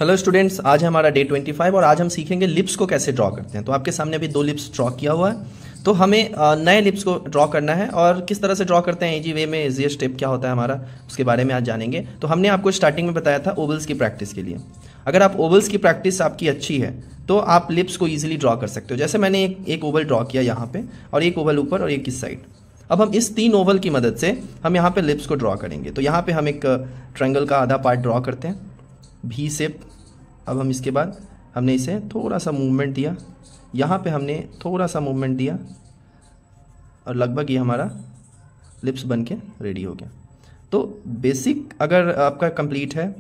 Hello students, आज है हमारा डे 25 और आज हम सीखेंगे लिप्स को कैसे ड्रॉ करते हैं। तो आपके सामने अभी 2 लिप्स ड्रॉ किया हुआ है। तो हमें नए लिप्स को ड्रॉ करना है और किस तरह से ड्रॉ करते हैं इजी वे में, इजी स्टेप क्या होता है हमारा, उसके बारे में आज जानेंगे। तो हमने आपको स्टार्टिंग में बताया था ओवल्स की प्रैक्टिस के लिए। अगर आप ओवल्स की प्रैक्टिस आपकी अच्छी है तो आप लिप्स को ईजिली ड्रॉ कर सकते हो। जैसे मैंने एक ओवल ड्रॉ किया यहाँ पे, और एक ओवल ऊपर और एक इस साइड। अब हम इस 3 ओवल की मदद से हम यहाँ पे लिप्स को ड्रॉ करेंगे। तो यहाँ पे हम एक ट्रायंगल का आधा पार्ट ड्रॉ करते हैं, भी शेप। अब हम इसके बाद हमने इसे थोड़ा सा मूवमेंट दिया, यहाँ पे हमने थोड़ा सा मूवमेंट दिया और लगभग ये हमारा लिप्स बन के रेडी हो गया। तो बेसिक अगर आपका कंप्लीट है,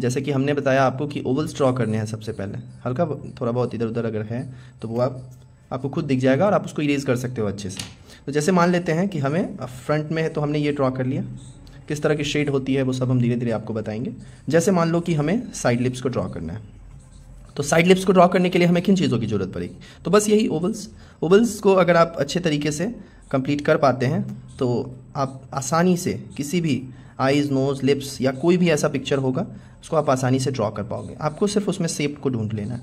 जैसे कि हमने बताया आपको कि ओवल्स ड्रॉ करने हैं सबसे पहले, हल्का थोड़ा बहुत इधर उधर अगर है तो वो आपको खुद दिख जाएगा और आप उसको इरेज कर सकते हो अच्छे से। तो जैसे मान लेते हैं कि हमें फ्रंट में है तो हमने ये ड्रॉ कर लिया। किस तरह की शेड होती है वो सब हम धीरे धीरे आपको बताएंगे। जैसे मान लो कि हमें साइड लिप्स को ड्रॉ करना है, तो साइड लिप्स को ड्रॉ करने के लिए हमें किन चीज़ों की जरूरत पड़ेगी? तो बस यही ओवल्स को अगर आप अच्छे तरीके से कंप्लीट कर पाते हैं तो आप आसानी से किसी भी आईज, नोज, लिप्स या कोई भी ऐसा पिक्चर होगा उसको आप आसानी से ड्रॉ कर पाओगे। आपको सिर्फ उसमें शेप को ढूंढ लेना है।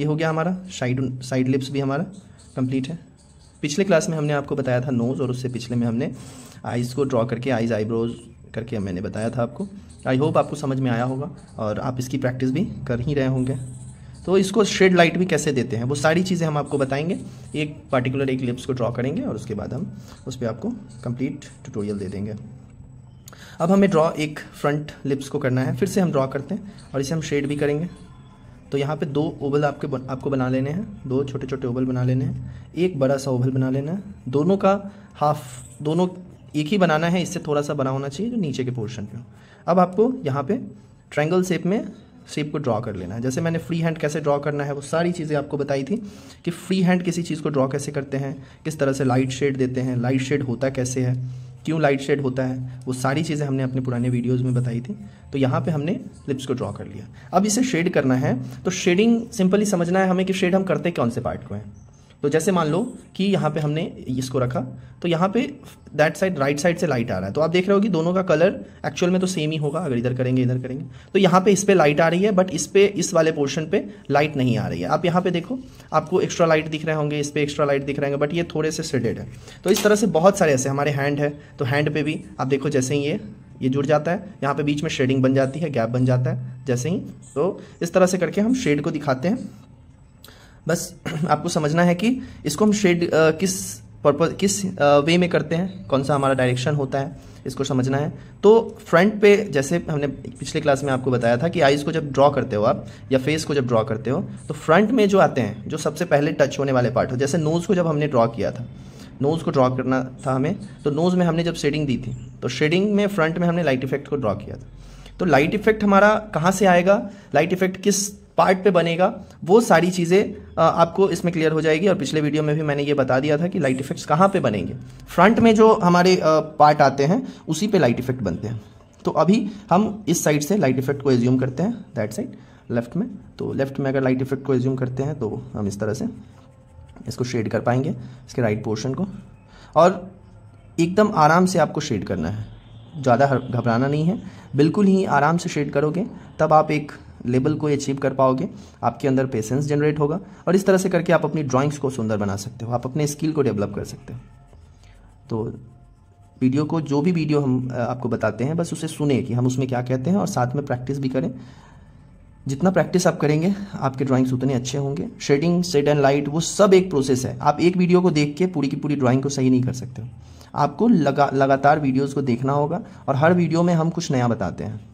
ये हो गया हमारा साइड लिप्स भी हमारा कंप्लीट है। पिछले क्लास में हमने आपको बताया था नोज़, और उससे पिछले में हमने आईज़ को ड्रॉ करके आईज आईब्रोज करके मैंने बताया था आपको। आई होप आपको समझ में आया होगा और आप इसकी प्रैक्टिस भी कर ही रहे होंगे। तो इसको शेड लाइट भी कैसे देते हैं वो सारी चीज़ें हम आपको बताएंगे। एक पार्टिकुलर एक लिप्स को ड्रॉ करेंगे और उसके बाद हम उस पर आपको कंप्लीट ट्यूटोरियल दे देंगे। अब हमें ड्रॉ एक फ्रंट लिप्स को करना है, फिर से हम ड्रॉ करते हैं और इसे हम शेड भी करेंगे। तो यहाँ पे 2 ओवल आपको बना लेने हैं, 2 छोटे छोटे ओवल बना लेने हैं, एक बड़ा सा ओवल बना लेना है। दोनों का दोनों एक ही बनाना है, इससे थोड़ा सा बना होना चाहिए जो नीचे के पोर्शन पे हो। अब आपको यहाँ पे ट्रायंगल शेप में शेप को ड्रॉ कर लेना है। जैसे मैंने फ्री हैंड कैसे ड्रॉ करना है वो सारी चीज़ें आपको बताई थी कि फ्री हैंड किसी चीज़ को ड्रॉ कैसे करते हैं, किस तरह से लाइट शेड देते हैं, लाइट शेड होता कैसे है, क्यों लाइट शेड होता है, वो सारी चीज़ें हमने अपने पुराने वीडियोज़ में बताई थी। तो यहाँ पे हमने लिप्स को ड्रॉ कर लिया। अब इसे शेड करना है तो शेडिंग सिंपली समझना है हमें कि शेड हम करते कौन से पार्ट को हैं। तो जैसे मान लो कि यहाँ पे हमने इसको रखा तो यहाँ पे दैट साइड राइट साइड से लाइट आ रहा है। तो आप देख रहे हो कि दोनों का कलर एक्चुअल में तो सेम ही होगा। अगर इधर करेंगे इधर करेंगे तो यहाँ पे इस पे लाइट आ रही है, बट इस वाले पोर्शन पे लाइट नहीं आ रही है। आप यहाँ पे देखो, आपको एक्स्ट्रा लाइट दिख रहे होंगे, इस पे एक्स्ट्रा लाइट दिख रहे होंगे, बट ये थोड़े से शेडेड है। तो इस तरह से बहुत सारे ऐसे हमारे हैंड है, तो हैंड पे भी आप देखो जैसे ही ये जुड़ जाता है, यहाँ पे बीच में शेडिंग बन जाती है, गैप बन जाता है जैसे ही। तो इस तरह से करके हम शेड को दिखाते हैं। बस आपको समझना है कि इसको हम शेड किस वे में करते हैं, कौन सा हमारा डायरेक्शन होता है, इसको समझना है। तो फ्रंट पे जैसे हमने पिछले क्लास में आपको बताया था कि आईज को जब ड्रॉ करते हो आप या फेस को जब ड्रॉ करते हो तो फ्रंट में जो आते हैं, जो सबसे पहले टच होने वाले पार्ट हो, जैसे नोज़ को जब हमने ड्रॉ किया था, नोज़ को ड्रॉ करना था हमें, तो नोज़ में हमने जब शेडिंग दी थी तो शेडिंग में फ्रंट में हमने लाइट इफेक्ट को ड्रॉ किया था। तो लाइट इफेक्ट हमारा कहाँ से आएगा, लाइट इफेक्ट किस पार्ट पे बनेगा, वो सारी चीज़ें आपको इसमें क्लियर हो जाएगी। और पिछले वीडियो में भी मैंने ये बता दिया था कि लाइट इफेक्ट्स कहाँ पे बनेंगे। फ्रंट में जो हमारे पार्ट आते हैं उसी पे लाइट इफेक्ट बनते हैं। तो अभी हम इस साइड से लाइट इफेक्ट को एज्यूम करते हैं, दैट साइड लेफ्ट में। तो लेफ्ट में अगर लाइट इफेक्ट को एज्यूम करते हैं तो हम इस तरह से इसको शेड कर पाएंगे, इसके राइट पोर्शन को। और एकदम आराम से आपको शेड करना है, ज़्यादा घबराना नहीं है, बिल्कुल ही आराम से शेड करोगे तब आप एक लेवल को अचीव कर पाओगे। आपके अंदर पेशेंस जनरेट होगा और इस तरह से करके आप अपनी ड्राइंग्स को सुंदर बना सकते हो, आप अपने स्किल को डेवलप कर सकते हो। तो वीडियो को, जो भी वीडियो हम आपको बताते हैं, बस उसे सुने कि हम उसमें क्या कहते हैं और साथ में प्रैक्टिस भी करें। जितना प्रैक्टिस आप करेंगे आपके ड्राइंग्स उतने अच्छे होंगे। शेडिंग, शेड एंड लाइट वो सब एक प्रोसेस है। आप एक वीडियो को देख के पूरी की पूरी ड्राइंग को सही नहीं कर सकते हो। आपको लगातार वीडियोज़ को देखना होगा और हर वीडियो में हम कुछ नया बताते हैं।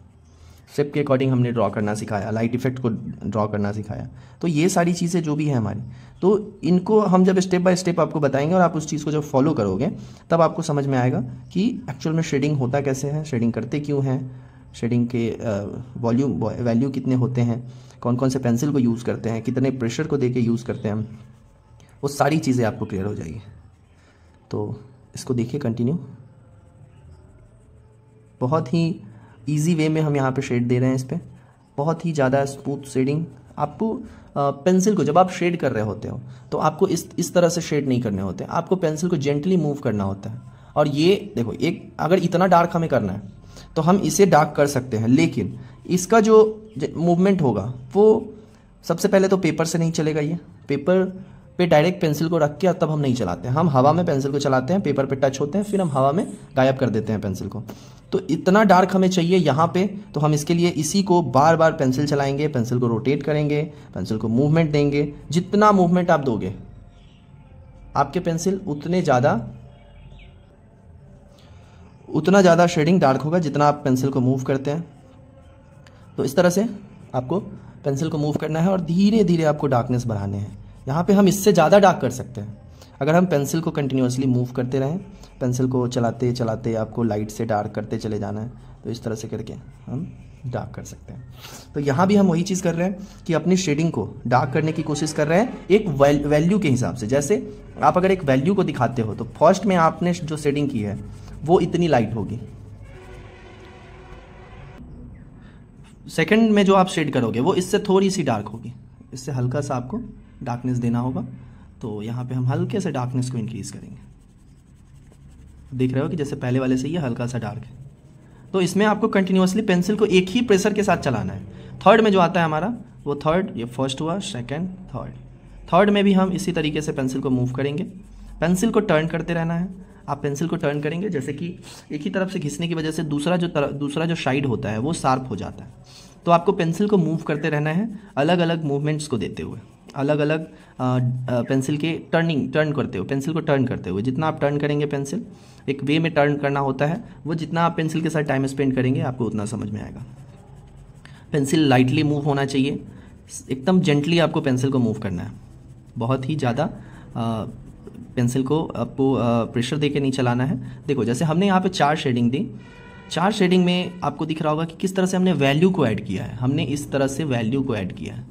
शेप के अकॉर्डिंग हमने ड्रॉ करना सिखाया, लाइट इफेक्ट को ड्रॉ करना सिखाया। तो ये सारी चीज़ें जो भी है हमारी, तो इनको हम जब स्टेप बाय स्टेप आपको बताएंगे और आप उस चीज़ को जब फॉलो करोगे तब आपको समझ में आएगा कि एक्चुअल में शेडिंग होता कैसे है, शेडिंग करते क्यों हैं, शेडिंग के वैल्यू कितने होते हैं, कौन कौन से पेंसिल को यूज़ करते हैं, कितने प्रेशर को दे के यूज़ करते हैं, वो सारी चीज़ें आपको क्लियर हो जाएगी। तो इसको देखिए कंटिन्यू। बहुत ही इजी वे में हम यहाँ पे शेड दे रहे हैं इस पर, बहुत ही ज़्यादा स्मूथ शेडिंग। आपको पेंसिल को जब आप शेड कर रहे होते हो तो आपको इस तरह से शेड नहीं करने होते, आपको पेंसिल को जेंटली मूव करना होता है। और ये देखो, एक अगर इतना डार्क हमें करना है तो हम इसे डार्क कर सकते हैं, लेकिन इसका जो मूवमेंट होगा वो सबसे पहले तो पेपर से नहीं चलेगा। ये पेपर पे डायरेक्ट पेंसिल को रख के तब हम नहीं चलाते हैं, हम हवा में पेंसिल को चलाते हैं, पेपर पे टच होते हैं, फिर हम हवा में गायब कर देते हैं पेंसिल को। तो इतना डार्क हमें चाहिए यहाँ पे, तो हम इसके लिए इसी को बार बार पेंसिल चलाएंगे, पेंसिल को रोटेट करेंगे, पेंसिल को मूवमेंट देंगे। जितना मूवमेंट आप दोगे आपके पेंसिल उतना ज़्यादा शेडिंग डार्क होगा जितना आप पेंसिल को मूव करते हैं। तो इस तरह से आपको पेंसिल को मूव करना है और धीरे धीरे आपको डार्कनेस बढ़ाने हैं। यहाँ पे हम इससे ज़्यादा डार्क कर सकते हैं अगर हम पेंसिल को कंटिन्यूअसली मूव करते रहें, पेंसिल को चलाते चलाते आपको लाइट से डार्क करते चले जाना है। तो इस तरह से करके हम डार्क कर सकते हैं। तो यहाँ भी हम वही चीज़ कर रहे हैं कि अपनी शेडिंग को डार्क करने की कोशिश कर रहे हैं एक वैल्यू के हिसाब से। जैसे आप अगर एक वैल्यू को दिखाते हो तो फर्स्ट में आपने जो शेडिंग की है वो इतनी लाइट होगी, सेकंड में जो आप शेड करोगे वो इससे थोड़ी सी डार्क होगी, इससे हल्का सा आपको डार्कनेस देना होगा। तो यहाँ पे हम हल्के से डार्कनेस को इंक्रीज करेंगे। देख रहे हो कि जैसे पहले वाले से ये हल्का सा डार्क है। तो इसमें आपको कंटिन्यूअसली पेंसिल को एक ही प्रेशर के साथ चलाना है। थर्ड में जो आता है हमारा वो थर्ड, ये फर्स्ट हुआ, सेकंड, थर्ड में भी हम इसी तरीके से पेंसिल को मूव करेंगे। पेंसिल को टर्न करते रहना है। आप पेंसिल को टर्न करेंगे जैसे कि एक ही तरफ से घिसने की वजह से दूसरा जो साइड होता है वो शार्प हो जाता है। तो आपको पेंसिल को मूव करते रहना है अलग अलग मूवमेंट्स को देते हुए, अलग अलग पेंसिल के टर्न करते हुए, पेंसिल को टर्न करते हुए। जितना आप टर्न करेंगे पेंसिल, एक वे में टर्न करना होता है, वो जितना आप पेंसिल के साथ टाइम स्पेंड करेंगे आपको उतना समझ में आएगा। पेंसिल लाइटली मूव होना चाहिए, एकदम जेंटली आपको पेंसिल को मूव करना है। बहुत ही ज़्यादा पेंसिल को आपको प्रेशर देके नहीं चलाना है। देखो जैसे हमने यहाँ पे 4 शेडिंग दी, 4 शेडिंग में आपको दिख रहा होगा कि किस तरह से हमने वैल्यू को ऐड किया है। हमने इस तरह से वैल्यू को ऐड किया है।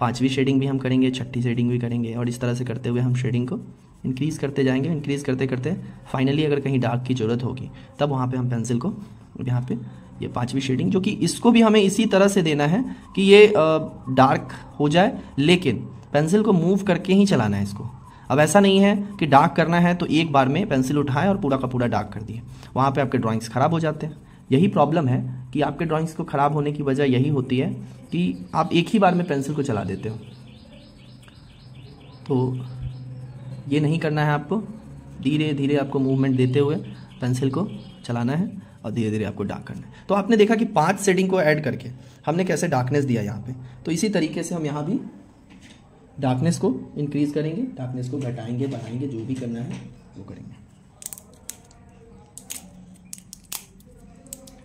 5वीं शेडिंग भी हम करेंगे, 6ठी शेडिंग भी करेंगे, और इस तरह से करते हुए हम शेडिंग को इंक्रीज़ करते जाएंगे। इंक्रीज़ करते करते फाइनली अगर कहीं डार्क की ज़रूरत होगी तब वहाँ पे हम पेंसिल को यहाँ पे ये 5वीं शेडिंग, जो कि इसको भी हमें इसी तरह से देना है कि ये डार्क हो जाए, लेकिन पेंसिल को मूव करके ही चलाना है इसको। अब ऐसा नहीं है कि डार्क करना है तो एक बार में पेंसिल उठाएं और पूरा का पूरा डार्क कर दिए, वहाँ पे आपके ड्राइंग्स ख़राब हो जाते हैं। यही प्रॉब्लम है कि आपके ड्राइंग्स को ख़राब होने की वजह यही होती है कि आप एक ही बार में पेंसिल को चला देते हो। तो ये नहीं करना है आपको, धीरे धीरे आपको मूवमेंट देते हुए पेंसिल को चलाना है और धीरे धीरे आपको डार्क करना है। तो आपने देखा कि 5 शेडिंग को ऐड करके हमने कैसे डार्कनेस दिया यहाँ पे। तो इसी तरीके से हम यहाँ भी डार्कनेस को इंक्रीज करेंगे, डार्कनेस को घटाएंगे, बढ़ाएंगे, जो भी करना है वो करेंगे।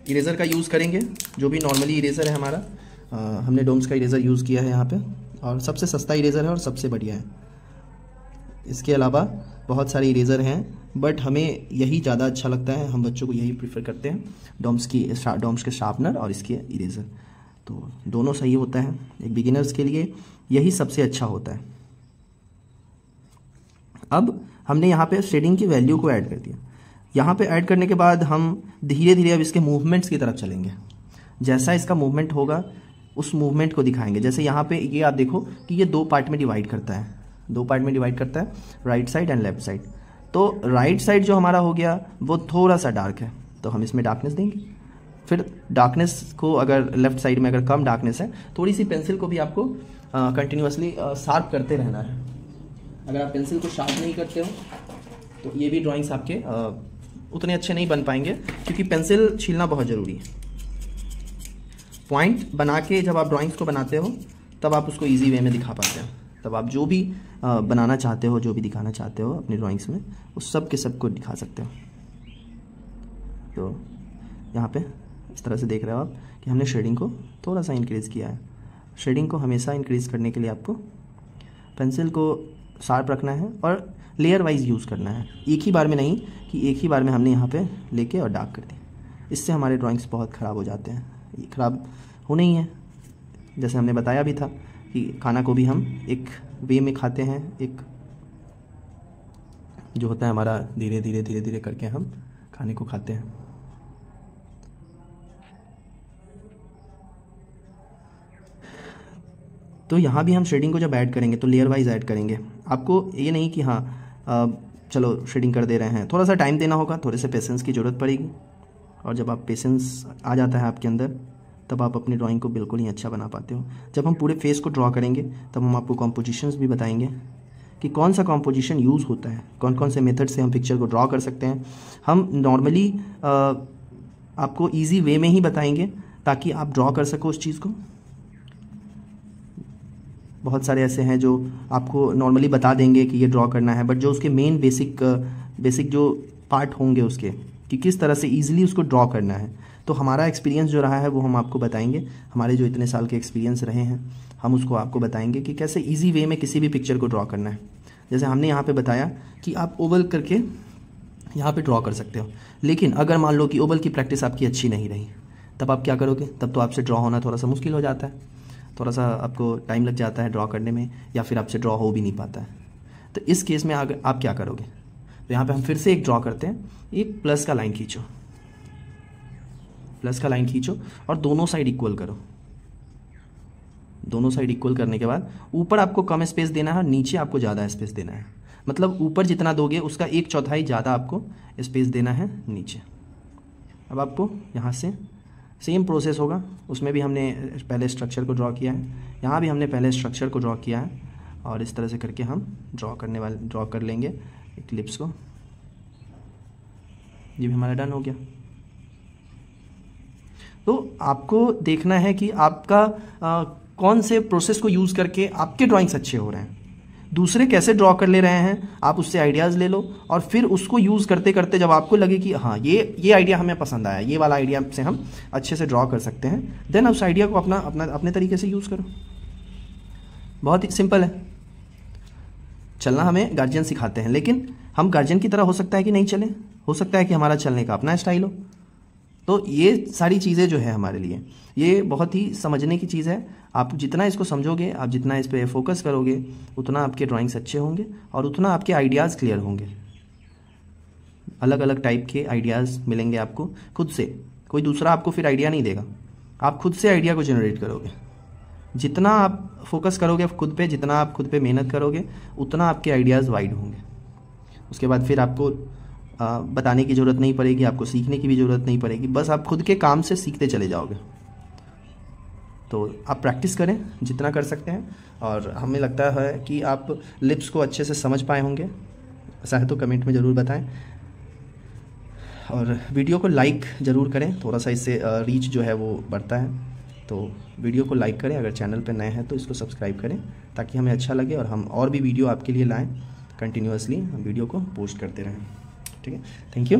इरेज़र का यूज़ करेंगे, जो भी नॉर्मली इरेज़र है हमारा, हमने डोम्स का इरेज़र यूज़ किया है यहाँ पे, और सबसे सस्ता इरेज़र है और सबसे बढ़िया है। इसके अलावा बहुत सारे इरेज़र हैं बट हमें यही ज़्यादा अच्छा लगता है, हम बच्चों को यही प्रीफर करते हैं, डोम्स के शार्पनर और इसके इरेज़र। तो दोनों सही होता है, एक बिगिनर्स के लिए यही सबसे अच्छा होता है। अब हमने यहाँ पे शेडिंग की वैल्यू को ऐड कर दिया। यहाँ पे ऐड करने के बाद हम धीरे धीरे अब इसके मूवमेंट्स की तरफ चलेंगे। जैसा इसका मूवमेंट होगा उस मूवमेंट को दिखाएंगे। जैसे यहाँ पे ये आप देखो कि ये 2 पार्ट में डिवाइड करता है, 2 पार्ट में डिवाइड करता है, right side and left side. तो राइट साइड जो हमारा हो गया वो थोड़ा सा डार्क है, तो हम इसमें डार्कनेस देंगे। फिर डार्कनेस को अगर लेफ्ट साइड में अगर कम डार्कनेस है, थोड़ी सी पेंसिल को भी आपको कंटिन्यूअसली शार्प करते रहना है। अगर आप पेंसिल को शार्प नहीं करते हो तो ये भी ड्राइंग्स आपके उतने अच्छे नहीं बन पाएंगे, क्योंकि पेंसिल छीलना बहुत ज़रूरी है। पॉइंट बना के जब आप ड्राइंग्स को बनाते हो तब आप उसको इजी वे में दिखा पाते हो, तब आप जो भी बनाना चाहते हो, जो भी दिखाना चाहते हो अपनी ड्राइंग्स में, उस सब के सब को दिखा सकते हो। तो यहाँ पे इस तरह से देख रहे हो आप कि हमने शेडिंग को थोड़ा सा इंक्रीज़ किया है। शेडिंग को हमेशा इंक्रीज़ करने के लिए आपको पेंसिल को शार्प रखना है और लेयर वाइज यूज़ करना है, एक ही बार में नहीं कि एक ही बार में हमने यहाँ पे लेके और डार्क कर दिया। इससे हमारे ड्राइंग्स बहुत ख़राब हो जाते हैं। ये ख़राब होने ही है, जैसे हमने बताया भी था कि खाना को भी हम एक वे में खाते हैं, एक जो होता है हमारा धीरे धीरे करके हम खाने को खाते हैं। तो यहाँ भी हम शेडिंग को जब ऐड करेंगे तो लेयर वाइज ऐड करेंगे। आपको ये नहीं कि हाँ चलो शेडिंग कर दे रहे हैं, थोड़ा सा टाइम देना होगा, थोड़े से पेशेंस की ज़रूरत पड़ेगी। और जब आप पेशेंस आ जाता है आपके अंदर, तब आप अपनी ड्राइंग को बिल्कुल ही अच्छा बना पाते हो। जब हम पूरे फेस को ड्रॉ करेंगे तब हम आपको कॉम्पोजिशंस भी बताएंगे कि कौन सा कॉम्पोजिशन यूज़ होता है, कौन कौन से मेथड से हम पिक्चर को ड्रॉ कर सकते हैं। हम नॉर्मली आपको इजी वे में ही बताएंगे ताकि आप ड्रॉ कर सको उस चीज़ को। बहुत सारे ऐसे हैं जो आपको नॉर्मली बता देंगे कि ये ड्रॉ करना है, बट जो उसके मेन बेसिक जो पार्ट होंगे उसके कि किस तरह से ईजिली उसको ड्रॉ करना है, तो हमारा एक्सपीरियंस जो रहा है वो हम आपको बताएंगे। हमारे जो इतने साल के एक्सपीरियंस रहे हैं हम उसको आपको बताएंगे कि कैसे ईजी वे में किसी भी पिक्चर को ड्रॉ करना है। जैसे हमने यहाँ पे बताया कि आप ओवल करके यहाँ पे ड्रॉ कर सकते हो, लेकिन अगर मान लो कि ओवल की प्रैक्टिस आपकी अच्छी नहीं रही, तब आप क्या करोगे? तब तो आपसे ड्रॉ होना थोड़ा सा मुश्किल हो जाता है, थोड़ा सा आपको टाइम लग जाता है ड्रॉ करने में, या फिर आपसे ड्रॉ हो भी नहीं पाता है। तो इस केस में अगर आप क्या करोगे, तो यहाँ पे हम फिर से एक ड्रॉ करते हैं। एक प्लस का लाइन खींचो, प्लस का लाइन खींचो और दोनों साइड इक्वल करो। दोनों साइड इक्वल करने के बाद ऊपर आपको कम स्पेस देना है, नीचे आपको ज़्यादा स्पेस देना है। मतलब ऊपर जितना दोगे उसका 1/4 ज़्यादा आपको स्पेस देना है नीचे। अब आपको यहाँ से सेम प्रोसेस होगा, उसमें भी हमने पहले स्ट्रक्चर को ड्रॉ किया है, यहाँ भी हमने पहले स्ट्रक्चर को ड्रॉ किया है, और इस तरह से करके हम ड्रॉ कर लेंगे एक लिप्स को। ये भी हमारा डन हो गया। तो आपको देखना है कि आपका कौन से प्रोसेस को यूज़ करके आपके ड्राइंग्स अच्छे हो रहे हैं, दूसरे कैसे ड्रॉ कर ले रहे हैं, आप उससे आइडियाज़ ले लो और फिर उसको यूज़ करते करते जब आपको लगे कि हाँ ये आइडिया हमें पसंद आया, ये वाला आइडिया से हम अच्छे से ड्रॉ कर सकते हैं, देन उस आइडिया को अपने तरीके से यूज़ करो। बहुत ही सिंपल है। चलना हमें गार्जियन सिखाते हैं, लेकिन हम गार्जियन की तरह हो सकता है कि नहीं चले, हो सकता है कि हमारा चलने का अपना स्टाइल हो। तो ये सारी चीज़ें जो है हमारे लिए ये बहुत ही समझने की चीज़ है। आप जितना इसको समझोगे, आप जितना इस पर फोकस करोगे, उतना आपके ड्राइंग्स अच्छे होंगे और उतना आपके आइडियाज़ क्लियर होंगे। अलग अलग टाइप के आइडियाज़ मिलेंगे आपको खुद से, कोई दूसरा आपको फिर आइडिया नहीं देगा, आप खुद से आइडिया को जनरेट करोगे। जितना आप फोकस करोगे खुद पे, जितना आप खुद पे मेहनत करोगे, उतना आपके आइडियाज़ वाइड होंगे। उसके बाद फिर आपको बताने की ज़रूरत नहीं पड़ेगी, आपको सीखने की भी ज़रूरत नहीं पड़ेगी, बस आप खुद के काम से सीखते चले जाओगे। तो आप प्रैक्टिस करें जितना कर सकते हैं, और हमें लगता है कि आप लिप्स को अच्छे से समझ पाए होंगे। ऐसा है तो कमेंट में ज़रूर बताएं, और वीडियो को लाइक ज़रूर करें, थोड़ा सा इससे रीच जो है वो बढ़ता है। तो वीडियो को लाइक करें, अगर चैनल पर नए हैं तो इसको सब्सक्राइब करें ताकि हमें अच्छा लगे और हम और भी वीडियो आपके लिए लाएँ। कंटिन्यूअसली हम वीडियो को पोस्ट करते रहें। ठीक है, थैंक यू।